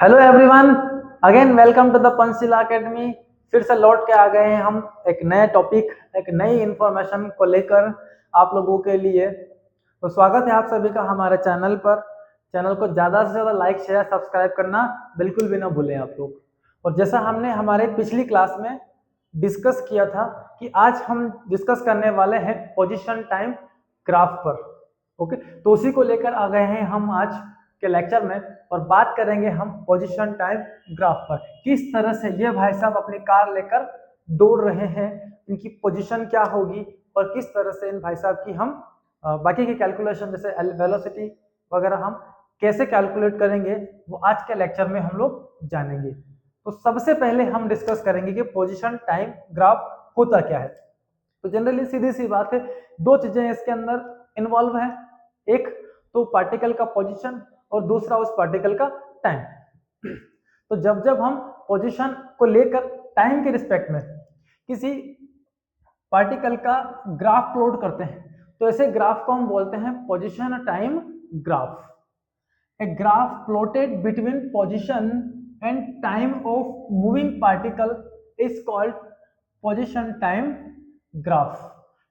Hello everyone, again welcome to the Panchsheela academy. फिर से लौट के आ गए हैं हम एक नए टॉपिक, एक नई इंफॉर्मेशन को लेकर आप लोगों के लिए। तो स्वागत है आप सभी का हमारे चैनल पर। चैनल को ज़्यादा से ज़्यादा लाइक शेयर सब्सक्राइब करना बिल्कुल भी ना भूलें आप लोग। और जैसा हमने हमारे पिछली क्लास में डिस्कस किया था कि आज हम डिस्कस करने वाले हैं पोजिशन टाइम ग्राफ पर। ओके, तो उसी को लेकर आ गए हैं हम आज के लेक्चर में और बात करेंगे हम पोजीशन टाइम ग्राफ पर। किस तरह से ये भाई साहब अपनी कार लेकर दौड़ रहे हैं, इनकी पोजीशन क्या होगी और किस तरह से इन भाई साहब की हम बाकी की कैलकुलेशन जैसे वेलोसिटी वगैरह हम कैसे कैलकुलेट करेंगे, वो आज के लेक्चर में हम लोग जानेंगे। तो सबसे पहले हम डिस्कस करेंगे कि पोजीशन टाइम ग्राफ होता क्या है। तो जनरली सीधी सी बात है, दो चीजें इसके अंदर इन्वॉल्व है। एक तो पार्टिकल का पोजीशन और दूसरा उस पार्टिकल का टाइम। तो जब जब हम पोजीशन को लेकर टाइम के रिस्पेक्ट में किसी पार्टिकल का ग्राफ प्लॉट करते हैं तो ऐसे ग्राफ को हम बोलते हैं position time graph. A graph plotted between position and time of moving particle is called position time graph.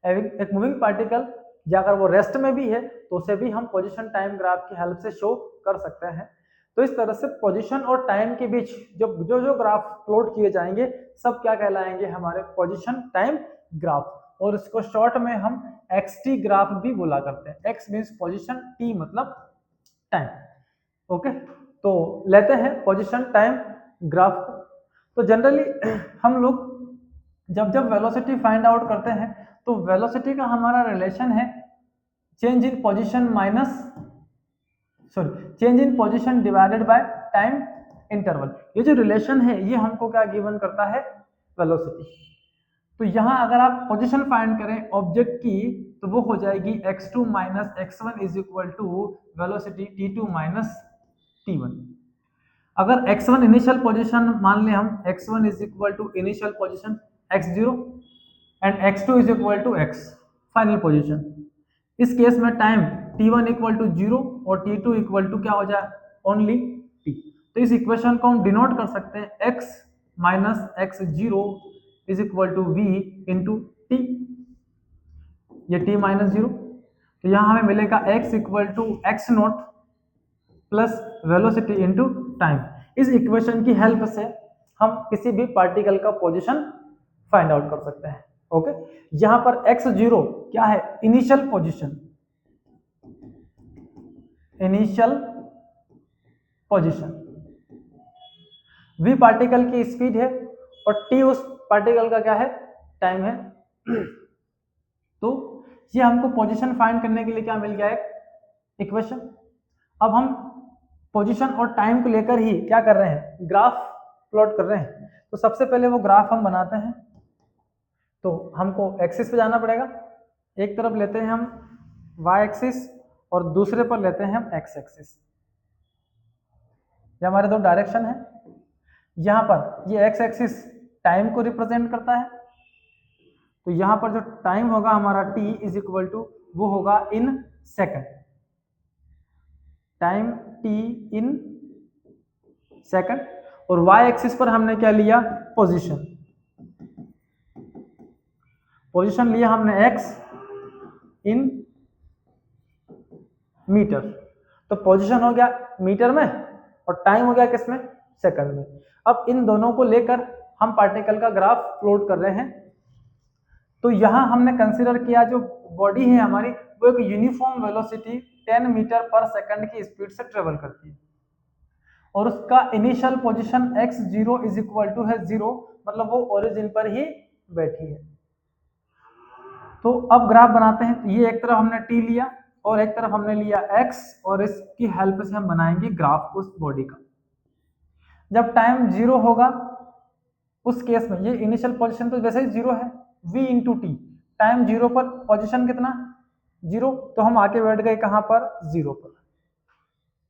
एक मूविंग पार्टिकल या अगर वो रेस्ट में भी है तो उसे भी हम पोजीशन टाइम ग्राफ की हेल्प से शो कर सकते हैं। तो इस तरह से पोजीशन और टाइम के बीच जो ग्राफ प्लॉट किए जाएंगे सब क्या कहलाएंगे, हमारे पोजीशन टाइम ग्राफ। और इसको शॉर्ट में हम एक्सटी ग्राफ भी बोला करते हैं। एक्स मीन्स पोजीशन, टी मतलब टाइम। ओके, तो लेते हैं पोजीशन टाइम ग्राफ। तो जनरली हम लोग जब जब वेलोसिटी फाइंड आउट करते हैं तो वेलोसिटी का हमारा रिलेशन है change in position change in position divided by time interval. ये जो रिलेशन है ये हमको क्या गिवन करता है, वेलोसिटी। तो यहाँ अगर आप पोजीशन फाइंड करें ऑब्जेक्ट की तो वो हो जाएगी x2 minus x1 is equal to velocity t2 minus t1। अगर x1 इनिशियल पोजीशन मान लें हम, x1 is equal to initial position x0 and x2 is equal to x final position. इस केस में टाइम t1 इक्वल टू 0 और t2 equal to क्या हो जाए, ओनली t। तो इस इक्वेशन को हम डिनोट कर सकते हैं x minus x0 is equal to v into T, ये t माइनस 0। तो यहाँ हमें मिलेगा x equal to x naught plus velocity into time. इस इक्वेशन की हेल्प से हम किसी भी पार्टिकल का पोजीशन फाइंड आउट कर सकते हैं। ओके, यहाँ पर x0 क्या है, initial position, initial position. v particle की स्पीड है और t उस पार्टिकल का क्या है, टाइम है। तो ये हमको पोजीशन फाइंड करने के लिए क्या मिल गया, एक इक्वेशन। अब हम पोजीशन और टाइम को लेकर ही क्या कर रहे हैं, ग्राफ प्लॉट कर रहे हैं। तो सबसे पहले वो ग्राफ हम बनाते हैं। तो हमको एक्सिस पे जाना पड़ेगा। एक तरफ लेते हैं हम y एक्सिस और दूसरे पर लेते हैं हम x एक्सिस। ये हमारे दो डायरेक्शन है। यहाँ पर ये x एक्सिस टाइम को रिप्रेजेंट करता है। तो यहाँ पर जो टाइम होगा हमारा t इज इक्वल टू वो होगा in second, time t in second. और y एक्सिस पर हमने क्या लिया, पोजीशन। पोजीशन लिया हमने x इन मीटर। तो पोजीशन हो गया मीटर में और टाइम हो गया किसमें, सेकंड में। अब इन दोनों को लेकर हम पार्टिकल का ग्राफ प्लॉट कर रहे हैं। तो यहाँ हमने कंसीडर किया जो बॉडी है हमारी वो एक यूनिफॉर्म वेलोसिटी 10 मीटर पर सेकंड की स्पीड से ट्रेवल करती है और उसका initial position x0 is equal to है 0, मतलब वो ओरिजिन पर ही बैठी है। तो अब ग्राफ बनाते हैं। तो ये एक तरफ हमने t लिया और एक तरफ हमने लिया x और इसकी हेल्प से हम बनाएंगे ग्राफ उस बॉडी का। जब टाइम 0 होगा उस केस में ये इनिशियल पोजीशन तो वैसे ही 0 है, v इंटू टी। टाइम 0 पर पोजीशन कितना, 0, तो हम आके बैठ गए कहाँ पर, 0 पर।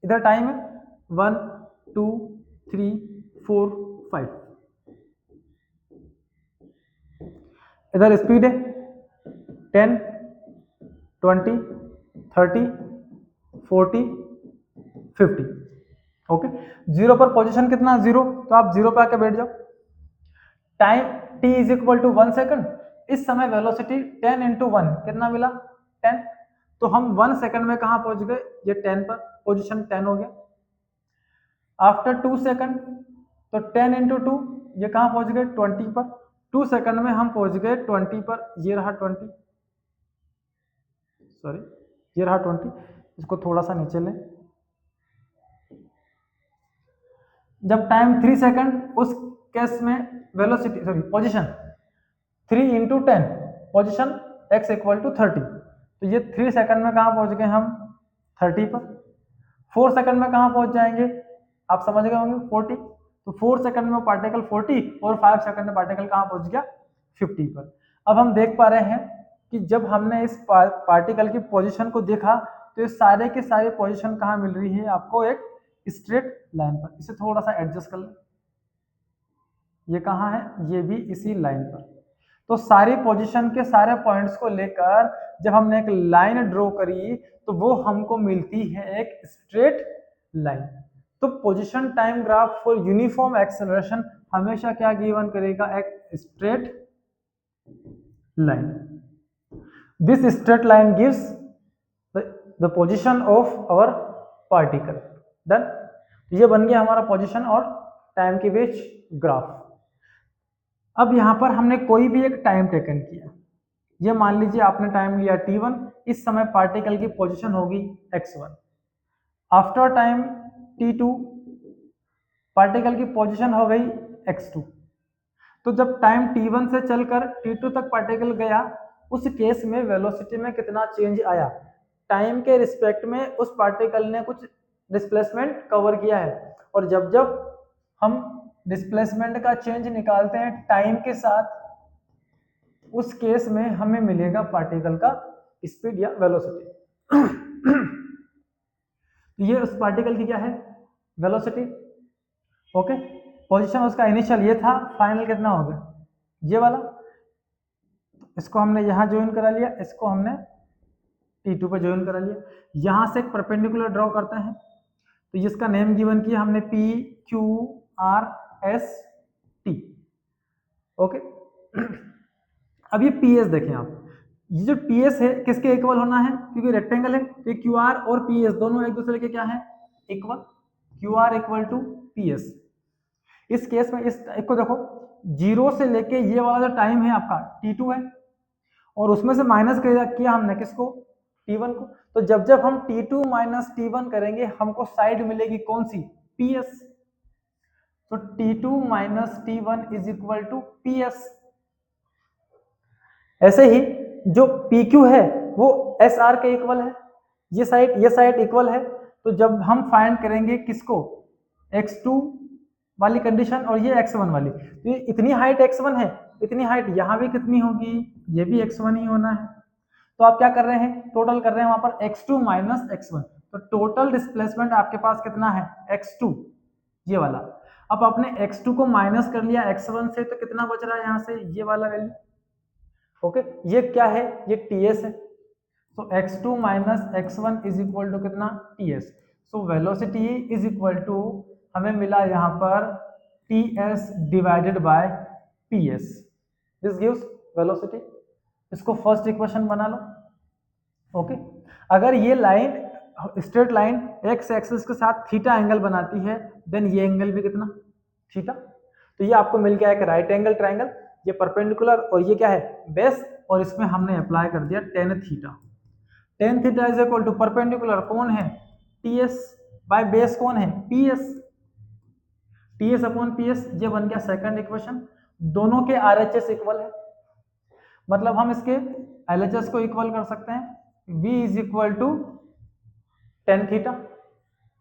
इधर टाइम है 1 2 3 4 5, इधर स्पीड है 10 20 30 40 50। ओके, 0 पर पोजीशन कितना 0, तो आप 0 पे आके बैठ जाओ। Time t is equal to 1 second, इस समय वेलोसिटी 10 इंटू 1 कितना मिला 10, तो हम 1 सेकंड में कहाँ पहुंच गए, ये 10 पर, पोजीशन 10 हो गया। आफ्टर 2 सेकंड, तो 10 इंटू 2 ये कहाँ पहुंच गए 20 पर, 2 सेकंड में हम पहुंच गए 20 पर, ये रहा 20, सॉरी ये रहा 20, इसको थोड़ा सा नीचे लें। जब टाइम 3 सेकंड, उस केस में velocity sorry position 3 into 10, position x equal to 30, तो ये 3 सेकंड में कहाँ पहुंच गए हम 30 पर। 4 सेकंड में कहाँ पहुंच जाएंगे, आप समझ गए होंगे 40, तो 4 सेकंड में पार्टिकल 40 और 5 सेकंड में पार्टिकल कहाँ पहुंच गया 50 पर। अब हम देख पा रहे हैं कि जब हमने इस पार्टिकल की पोजीशन को देखा तो ये सारे के सारे पोजीशन कहाँ मिल रही है आपको, एक स्ट्रेट लाइन पर। इसे थोड़ा सा एडजस्ट कर लें, ये कहाँ है, ये भी इसी लाइन पर। तो सारी पोजीशन के सारे पॉइंट्स को लेकर जब हमने एक लाइन ड्रॉ करी तो वो हमको मिलती है एक स्ट्रेट लाइन। तो position time graph for uniform acceleration हमेशा क्या गिवन करेगा, एक straight line. This straight line gives the position of our particle. Done, ये बन गया हमारा पोजीशन और टाइम के बीच ग्राफ। अब यहां पर हमने कोई भी एक टाइम टेकन किया, ये मान लीजिए आपने टाइम लिया t1, इस समय पार्टिकल की पोजीशन होगी x1। After time t2 particle की पोजीशन हो गई x2। तो जब टाइम t1 से चलकर t2 तक पार्टिकल गया, उस केस में वेलोसिटी में कितना चेंज आया, टाइम के रिस्पेक्ट में उस पार्टिकल ने कुछ डिस्प्लेसमेंट कवर किया है। और जब जब हम डिस्प्लेसमेंट का चेंज निकालते हैं टाइम के साथ, उस केस में हमें मिलेगा पार्टिकल का स्पीड या वेलोसिटी। ये उस पार्टिकल की क्या है, वेलोसिटी। ओके, पोजीशन उसका इनिशियल ये था, फाइनल कितना हो गया ये वाला। इसको हमने यहाँ ज्वाइन करा लिया, इसको हमने T2 पे ज्वाइन करा लिया। यहाँ से एक परपेंडिकुलर ड्रॉ करते हैं, तो इसका नेम गिवन किया हमने PQRST। ओके, अब ये PS देखें आप, ये जो PS है किसके इक्वल होना है, क्योंकि रेक्टेंगल है तो QR और PS दोनों एक दूसरे के क्या है, equal. QR equal to PS। इस केस में इस एक को देखो, 0 से लेके ये वाला जो टाइम है आपका T2 है, और उसमें से माइनस किया हमने किसको, T1 को। तो जब जब हम T2 माइनस T1 करेंगे हमको साइड मिलेगी कौन सी, PS। तो T2 minus T1 is equal to PS। ऐसे ही जो PQ है वो SR के इक्वल है, ये साइड इक्वल है। तो जब हम फाइंड करेंगे किसको, x2 वाली कंडीशन और ये x1 वाली, तो ये इतनी हाइट x1 है, इतनी हाइट यहाँ भी कितनी होगी, ये भी x1 ही होना है। तो आप क्या कर रहे हैं, टोटल कर रहे हैं वहां पर x2 माइनस x1, तो टोटल डिस्प्लेसमेंट आपके पास कितना है x2 ये वाला। अब आपने x2 को माइनस कर लिया x1 से, तो कितना बच रहा है यहाँ से, ये वाला वैल्यू। ओके, ये क्या है, ये ts है। तो x2 minus x1 is equal to कितना, ts। So velocity is equal to हमें मिला यहाँ पर ts divided by ps। This gives velocity. इसको फर्स्ट इक्वेशन बना लो। ओके, अगर ये line straight line x axis के साथ थीटा एंगल बनाती है, देन ये एंगल भी कितना, थीटा। तो ये आपको मिल गया एक राइट एंगल ट्राइंगल, ये परपेंडिकुलर और ये क्या है, बेस, और इसमें हमने अप्लाई कर दिया tan theta. tan theta is equal to perpendicular कौन है, ts बाय बेस कौन है, ps। ts अपॉन ps, ये बन गया सेकंड इक्वेशन। दोनों के RHS इक्वल है, मतलब हम इसके LHS को इक्वल कर सकते हैं, v is equal to tan theta.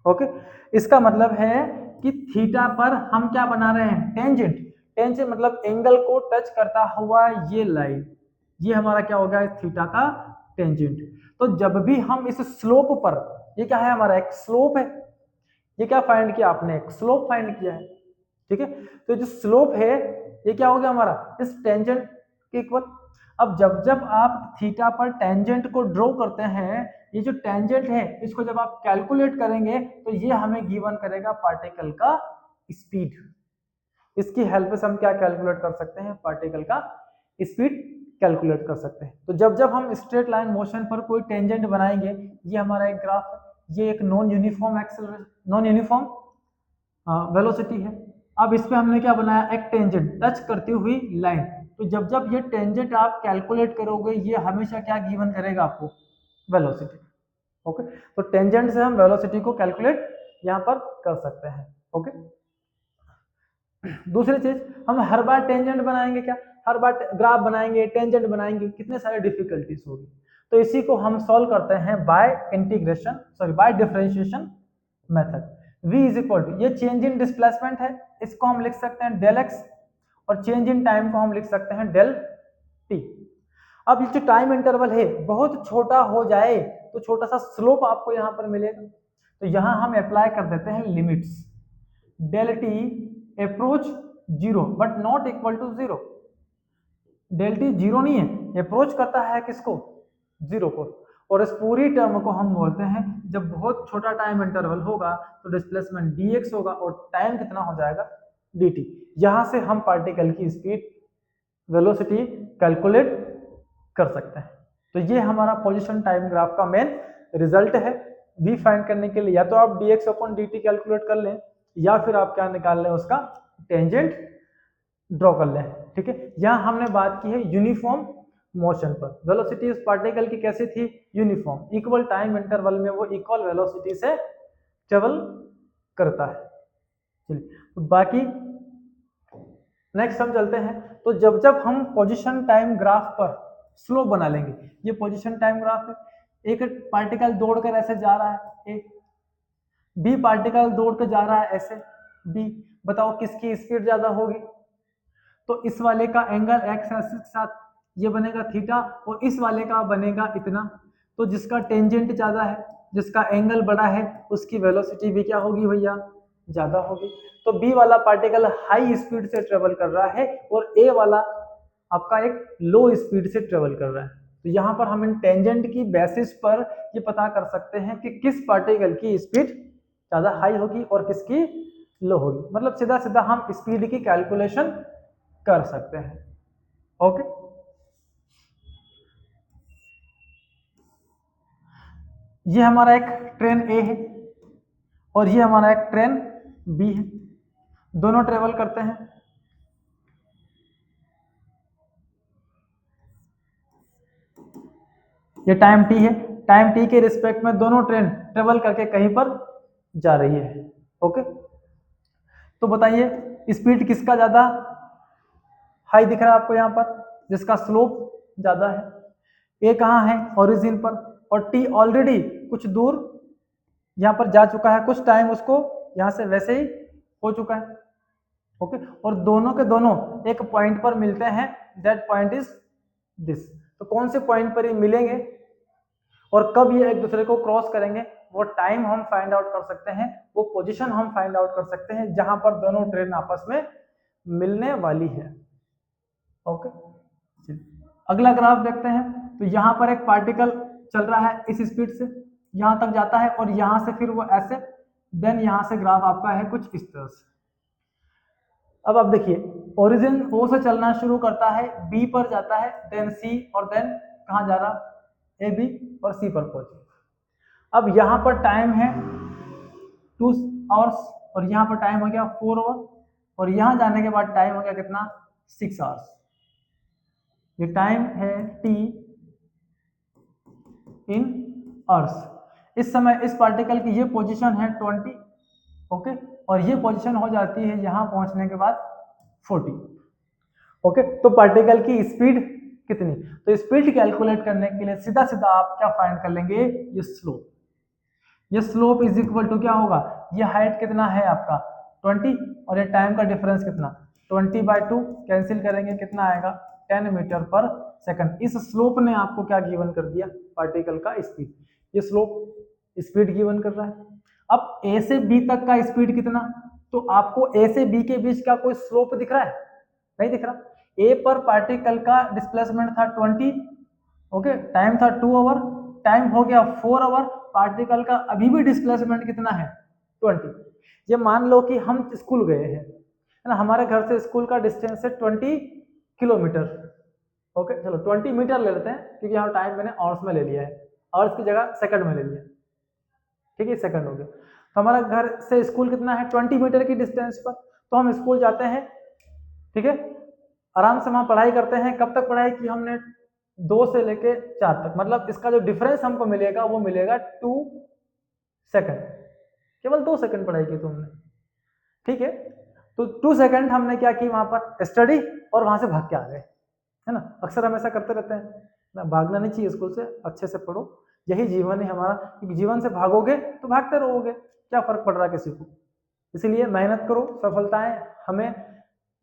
Okay, इसका मतलब है कि थीटा पर हम क्या बना रहे हैं, टेंजेंट। टेंजेंट मतलब एंगल को टच करता हुआ ये लाइन, ये हमारा क्या हो गया, थीटा का टेंजेंट। तो जब भी हम इस स्लोप पर, ये क्या है हमारा एक स्लोप है, ये क्या फाइंड किया आपने, एक स्लोप फाइंड किया है, ठीक है। तो जो स्लोप है ये क्या हो गया हमारा, इस टेंजेंट के इक्वल। अब जब जब आप थीटा पर टेंजेंट को ड्रॉ करते हैं ये जो टेंजेंट है इसको जब आप कैलकुलेट करेंगे तो ये हमें गिवन करेगा पार्टिकल का स्पीड। इसकी हेल्प से हम क्या कैलकुलेट कर सकते हैं, पार्टिकल का स्पीड कैलकुलेट कर सकते हैं। तो जब जब हम स्ट्रेट लाइन मोशन पर कोई टेंजेंट बनाएंगे, ये हमारा एक ग्राफ है, ये एक non uniform acceleration, non uniform velocity है। अब इस पे हमने क्या बनाया, एक टेंजेंट टच करती हुई लाइन। तो जब जब ये टेंजेंट आप कैलकुलेट करोगे ये हमेशा क्या गिवन करेगा आपको, वेलोसिटी। ओके, तो टेंजेंट से हम वेलोसिटी को कैलकुलेट यहाँ पर कर सकते हैं। ओके, दूसरी चीज, हम हर बार टेंजेंट बनाएंगे क्या, हर बार ग्राफ बनाएंगे टेंजेंट बनाएंगे, कितने सारे डिफिकल्टीज होगी। तो इसी को हम सॉल्व करते हैं by integration, sorry by differentiation method. v is equal to, ये चेंज इन डिस्प्लेसमेंट है, इसको हम लिख सकते हैं डेल x, और चेंज इन टाइम को हम लिख सकते हैं डेल t। अब ये जो टाइम इंटरवल है बहुत छोटा हो जाए तो छोटा सा स्लोप आपको यहाँ पर मिलेगा। तो यहाँ हम अप्लाई कर देते हैं limits, del T approach zero but not equal to zero. Del T zero नहीं है, अप्रोच करता है किसको, जीरो को। और इस पूरी टर्म को हम बोलते हैं, जब बहुत छोटा टाइम इंटरवल होगा तो डिस्प्लेसमेंट dx होगा और टाइम कितना हो जाएगा, dt। यहां से हम पार्टिकल की स्पीड, वेलोसिटी कैलकुलेट कर सकते हैं। तो ये हमारा पोजीशन टाइम ग्राफ का मेन रिजल्ट है। v फाइंड करने के लिए या तो आप dx अपॉन dt कैलकुलेट कर लें, या फिर आप क्या निकाल लें, उसका टेंजेंट ड्रॉ कर लें। ठीक है, यहाँ हमने बात की है यूनिफॉर्म मोशन पर। वेलोसिटी उस पार्टिकल की कैसी थी, यूनिफॉर्म, इक्वल टाइम इंटरवल में वो इक्वल वेलोसिटी से ट्रेवल करता है। चलिए, तो बाकी नेक्स्ट हम चलते हैं। तो जब जब हम पोजीशन टाइम ग्राफ पर स्लो बना लेंगे, ये पोजीशन टाइम ग्राफ है, एक पार्टिकल दौड़कर ऐसे जा रहा है, एक बी पार्टिकल दौड़कर जा रहा है ऐसे, बी, बताओ किसकी स्पीड ज्यादा होगी। तो इस वाले का एंगल एक्स एक्सिस के साथ ये बनेगा थीटा, और इस वाले का बनेगा इतना। तो जिसका टेंजेंट ज्यादा है, जिसका एंगल बड़ा है, उसकी वेलोसिटी भी क्या होगी भैया, ज्यादा होगी। तो बी वाला पार्टिकल हाई स्पीड से ट्रेवल कर रहा है और ए वाला आपका एक लो स्पीड से ट्रेवल कर रहा है। तो यहाँ पर हम इन टेंजेंट की बेसिस पर ये पता कर सकते हैं कि किस पार्टिकल की स्पीड ज्यादा हाई होगी और किसकी लो होगी। मतलब सीधा सीधा हम स्पीड की कैलकुलेशन कर सकते हैं। ओके, ये हमारा एक ट्रेन ए है और ये हमारा एक ट्रेन बी है, दोनों ट्रेवल करते हैं। ये टाइम टी है, टाइम टी के रिस्पेक्ट में दोनों ट्रेन ट्रेवल करके कहीं पर जा रही है। ओके, तो बताइए स्पीड किसका ज्यादा हाई दिख रहा है आपको यहाँ पर, जिसका स्लोप ज्यादा है। ए कहाँ है, ओरिजिन पर, और टी ऑलरेडी कुछ दूर यहाँ पर जा चुका है, कुछ टाइम उसको यहाँ से वैसे ही हो चुका है। ओके, और दोनों के दोनों एक पॉइंट पर मिलते हैं, दैट पॉइंट इज दिस। तो कौन से पॉइंट पर ये मिलेंगे और कब ये एक दूसरे को क्रॉस करेंगे, वो टाइम हम फाइंड आउट कर सकते हैं, वो पोजीशन हम फाइंड आउट कर सकते हैं जहां पर दोनों ट्रेन आपस में मिलने वाली है। ओके, अगला ग्राफ देखते हैं। तो यहाँ पर एक पार्टिकल चल रहा है इस स्पीड से, यहाँ तक जाता है और यहाँ से फिर वो ऐसे, देन यहाँ से ग्राफ आपका है कुछ इस तरह से। अब आप देखिए, ओरिजिन ओ से चलना शुरू करता है, बी पर जाता है, देन सी, और देन कहाँ जा रहा, ए बी और सी पर पहुंचे। अब यहाँ पर टाइम है 2 आवर्स और यहाँ पर टाइम हो गया 4 आवर, और यहाँ जाने के बाद टाइम हो गया कितना, 6 आवर्स। ये टाइम है टी इन आवर्स। इस समय इस पार्टिकल की ये पोजीशन है 20, ओके, और ये पोजीशन हो जाती है यहाँ पहुंचने के बाद 40। ओके, तो पार्टिकल की स्पीड कितनी, तो स्पीड कैलकुलेट करने के लिए सीधा सीधा आप क्या फाइंड कर लेंगे, ये स्लोप। ये स्लोप इज इक्वल टू क्या होगा, ये हाइट कितना है आपका 20 और ये टाइम का डिफरेंस कितना, 20/2 कैंसिल करेंगे कितना आएगा, 10 मीटर पर सेकंड। इस स्लोप ने आपको क्या गिवन कर दिया, पार्टिकल का स्पीड। ये स्लोप स्पीड गिवन कर रहा है। अब ए से बी तक का स्पीड कितना, तो आपको ए से बी के बीच का कोई स्लोप दिख रहा है, नहीं दिख रहा। ए पर पार्टिकल का डिस्प्लेसमेंट था 20, ओके, टाइम था 2 आवर, टाइम हो गया 4 आवर, पार्टिकल का अभी भी डिस्प्लेसमेंट कितना है 20। ये मान लो कि हम स्कूल गए हैं, है ना, हमारे घर से स्कूल का डिस्टेंस है 20 किलोमीटर। ओके, चलो 20 मीटर ले लेते हैं क्योंकि यहाँ टाइम मैंने आवर्स में ले लिया है, आवर्स की जगह सेकंड में ले लिया, ठीक है, सेकंड हो गया। तो हमारा घर से स्कूल कितना है 20 मीटर की डिस्टेंस पर, तो हम स्कूल जाते हैं, ठीक है, आराम से वहां पढ़ाई करते हैं। कब तक पढ़ाई की हमने 2 से लेके 4 तक, मतलब इसका जो डिफरेंस हमको मिलेगा वो मिलेगा 2 सेकंड, केवल 2 सेकंड पढ़ाई की तुमने, ठीक है। तो 2 सेकंड हमने क्या की वहां पर स्टडी, और वहां से भाग के आ गए, है ना। अक्सर हम ऐसा करते रहते हैं ना, भागना नहीं चाहिए स्कूल से, अच्छे से पढ़ो, यही जीवन है हमारा, क्योंकि जीवन से भागोगे तो भागते रहोगे, क्या फर्क पड़ रहा है किसी को। इसीलिए मेहनत करो, सफलताएं हमें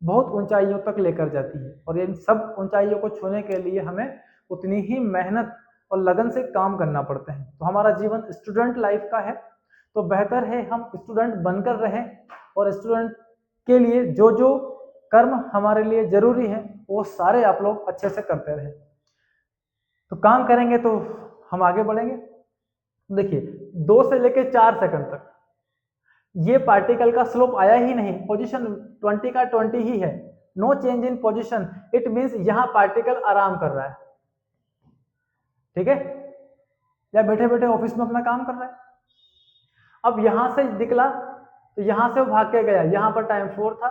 बहुत ऊंचाइयों तक लेकर जाती है, और इन सब ऊंचाइयों को छूने के लिए हमें उतनी ही मेहनत और लगन से काम करना पड़ता है। तो हमारा जीवन स्टूडेंट लाइफ का है, तो बेहतर है हम स्टूडेंट बनकर रहें, और स्टूडेंट के लिए जो जो कर्म हमारे लिए जरूरी है वो सारे आप लोग अच्छे से करते रहें। तो काम करेंगे तो हम आगे बढ़ेंगे। देखिए 2 से लेकर 4 सेकंड तक ये पार्टिकल का स्लोप आया ही नहीं, पोजीशन 20 का 20 ही है, no change in position, it means यहां पार्टिकल आराम कर रहा है, ठीक है, या बैठे बैठे ऑफिस में अपना काम कर रहा है। अब यहां से निकला तो यहां से वो भाग के गया, यहां पर टाइम 4 था,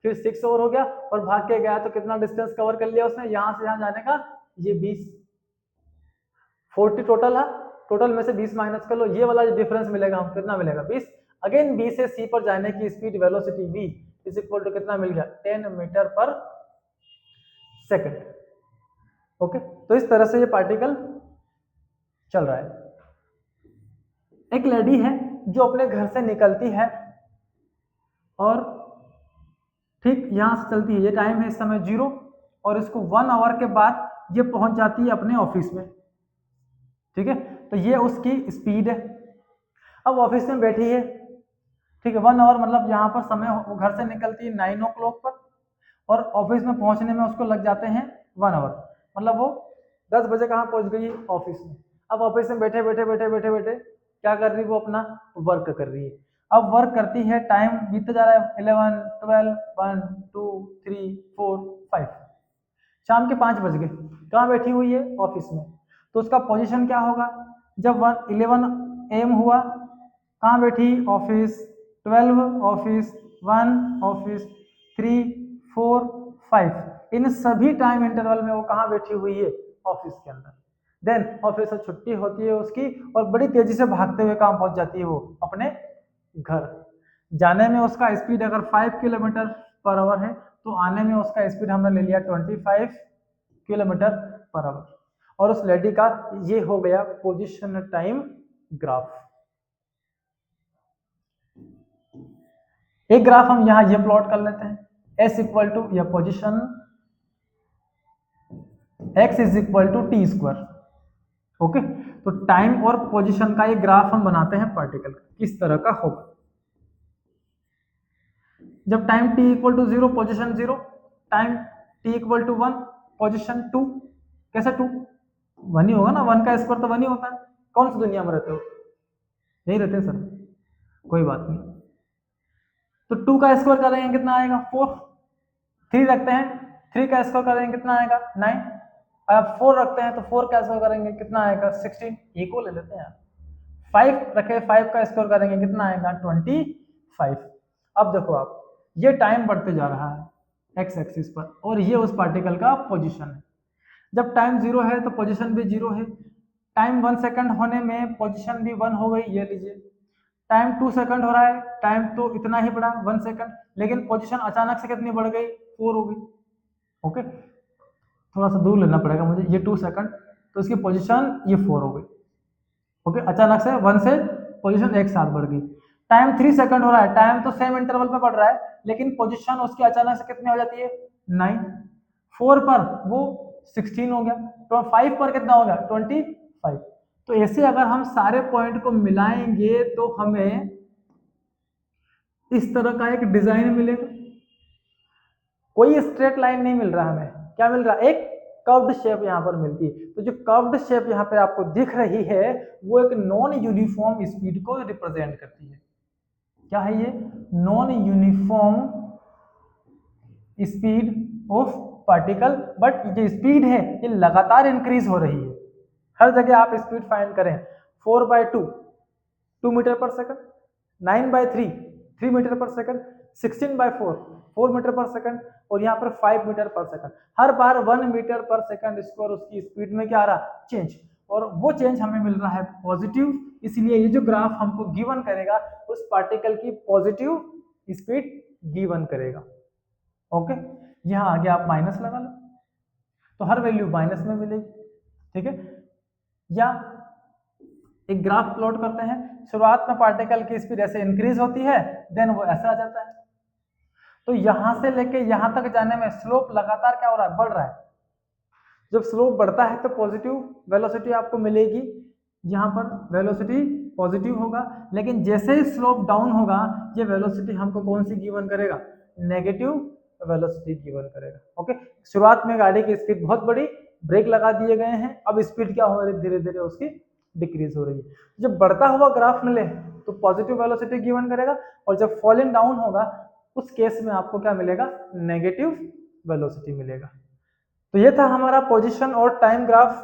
फिर 6 और हो गया और भाग के गया, तो कितना डिस्टेंस कवर कर लिया उसने यहां से यहां जाने का, ये 20, 40 टोटल है, टोटल में से 20 माइनस कर लो, ये वाला जो डिफरेंस मिलेगा हम कितना मिलेगा 20। अगेन बी से सी पर जाने की speed velocity v is equal to कितना मिल गया 10 मीटर पर सेकंड। ओके, तो इस तरह से ये पार्टिकल चल रहा है। एक लेडी है जो अपने घर से निकलती है और ठीक यहां से चलती है, ये टाइम है इस समय 0, और इसको 1 आवर के बाद ये पहुंच जाती है अपने ऑफिस में, ठीक है। तो ये उसकी स्पीड है। अब ऑफिस में बैठी है, ठीक है, 1 आवर मतलब यहाँ पर समय वो घर से निकलती है 9 o'clock पर, और ऑफिस में पहुंचने में उसको लग जाते हैं 1 आवर, मतलब वो 10 बजे कहाँ पहुंच गई ऑफिस में। अब ऑफिस में बैठे बैठे बैठे बैठे बैठे क्या कर रही है, वो अपना वर्क कर रही है। अब वर्क करती है, टाइम बीतता जा रहा है 11, 12, 1, 2, 3, 4, 5, शाम के 5 बज गए, कहाँ बैठी हुई है ऑफिस में। तो उसका पोजीशन क्या होगा, जब 11 AM हुआ कहाँ बैठी ऑफिस, 12 ऑफिस, 1 ऑफिस, 3, 4, 5, इन सभी टाइम इंटरवल में वो कहाँ बैठी हुई है ऑफिस के अंदर। देन ऑफिस से छुट्टी होती है उसकी, और बड़ी तेजी से भागते हुए कहाँ पहुंच जाती है वो अपने घर। जाने में उसका स्पीड अगर 5 किलोमीटर पर आवर है, तो आने में उसका स्पीड हमने ले लिया 25 किलोमीटर पर आवर। और उस लेडी का ये हो गया पोजीशन टाइम ग्राफ। एक ग्राफ हम यहां ये प्लॉट कर लेते हैं, s इक्वल टू या position x is equal to T square. Okay, तो टाइम और पोजीशन का एक ग्राफ हम बनाते हैं पार्टिकल का, किस तरह का होगा। जब time t equal to 0 position 0, time t equal to 1 position 2, कैसे 2 1 ही होगा ना, 1 का स्क्वायर तो 1 ही होता है। कौन सी दुनिया में रहते हो, नहीं रहते सर, कोई बात नहीं। तो 2 का स्क्वायर करेंगे कितना आएगा 4, 3 रखते हैं 3 का स्क्वायर करेंगे कितना आएगा 9, अब 4 रखते हैं तो 4 का स्क्वायर करेंगे कितना आएगा 16, e को ले लेते हैं, 5 रखे 5 का स्क्वायर करेंगे कितना आएगा 25। अब देखो आप, ये टाइम बढ़ते जा रहा है एक्स एक्सिस पर, और ये उस पार्टिकल का पोजीशन है। जब टाइम 0 है तो पोजीशन भी 0 है, टाइम 1 सेकंड होने में पोजीशन भी 1 हो गई, ये लीजिए। टाइम 2 सेकंड हो रहा है, टाइम तो इतना ही बढ़ा 1 सेकंड, लेकिन पोजीशन अचानक से कितनी बढ़ गई 4 हो गई। ओके, थोड़ा सा दूर लेना पड़ेगा मुझे, ये 2 सेकंड, तो इसकी पोजीशन ये 4 हो गई। ओके, अचानक से 1 से पोजीशन एक साथ बढ़ गई। टाइम 3 सेकंड हो रहा है, टाइम तो सेम इंटरवल पे बढ़ रहा है, लेकिन पोजीशन उसकी अचानक से कितनी हो जाती है 9, 4 पर वो 16 हो गया, तो 5 पर कितना हो गया 25। तो ऐसे अगर हम सारे पॉइंट को मिलाएंगे तो हमें इस तरह का एक डिजाइन मिलेगा। कोई स्ट्रेट लाइन नहीं मिल रहा हमें, क्या मिल रहा है, एक कर्व्ड शेप यहाँ पर मिलती है। तो जो कर्व्ड शेप यहाँ पे आपको दिख रही है वो एक नॉन यूनिफॉर्म स्पीड को रिप्रेजेंट करती है। क्या है ये? Non uniform speed of particle, but ये स्पीड है ये लगातार इंक्रीज हो रही है। हर जगह आप स्पीड फाइंड करें 4/2 2 मीटर पर सेकंड, 9/3 3 मीटर पर सेकंड, 16/4 4 मीटर पर सेकंड और यहाँ पर 5 मीटर पर सेकंड। हर बार 1 मीटर पर सेकंड स्क्वायर उसकी स्पीड में क्या आ रहा? चेंज। और वो चेंज हमें मिल रहा है पॉजिटिव, इसलिए ये जो ग्राफ हमको गिवन करेगा उस पार्टिकल की पॉजिटिव स्पीड गिवन करेगा। ओके, यहाँ आगे आप माइनस लगा लो तो हर वैल्यू माइनस में मिलेगी। ठीक है, या एक ग्राफ प्लॉट करते हैं। शुरुआत में पार्टिकल की स्पीड ऐसे इंक्रीज होती है, देन वो ऐसा आ जाता है। तो यहां से लेके यहां तक जाने में स्लोप लगातार क्या हो रहा है? बढ़ रहा है। जब स्लोप बढ़ता है तो पॉजिटिव वेलोसिटी आपको मिलेगी, यहाँ पर वेलोसिटी पॉजिटिव होगा, लेकिन जैसे ही स्लोप डाउन होगा ये वेलोसिटी हमको कौन सी गिवन करेगा? नेगेटिव वेलोसिटी गिवन करेगा। ओके, शुरुआत में गाड़ी की स्पीड बहुत बड़ी, ब्रेक लगा दिए गए हैं, अब स्पीड क्या हो रही है? धीरे धीरे उसकी डिक्रीज हो रही है। जब बढ़ता हुआ ग्राफ मिले तो पॉजिटिव वेलोसिटी गिवन करेगा, और जब फॉलिंग डाउन होगा उस केस में आपको क्या मिलेगा? नेगेटिव वेलोसिटी मिलेगा। तो ये था हमारा पोजीशन और टाइम ग्राफ,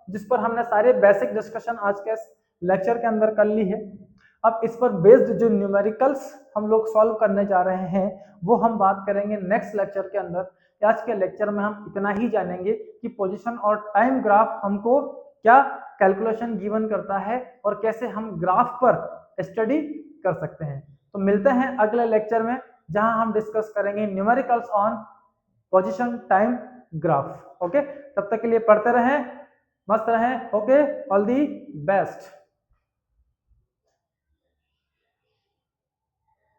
जिस पर हमने सारे बेसिक डिस्कशन आज के लेक्चर के अंदर कर ली है। अब इस पर बेस्ड जो न्यूमेरिकल्स हम लोग सॉल्व करने जा रहे हैं वो हम बात करेंगे नेक्स्ट लेक्चर के अंदर। आज के लेक्चर में हम इतना ही जानेंगे कि पोजीशन और टाइम ग्राफ हमको क्या कैलकुलेशन गिवन करता है और कैसे हम ग्राफ पर स्टडी कर सकते हैं। तो मिलते हैं अगले लेक्चर में, जहां हम डिस्कस करेंगे numericals on position time graph. Okay, तब तक के लिए पढ़ते रहें, मस्त रहें। Okay, all the best.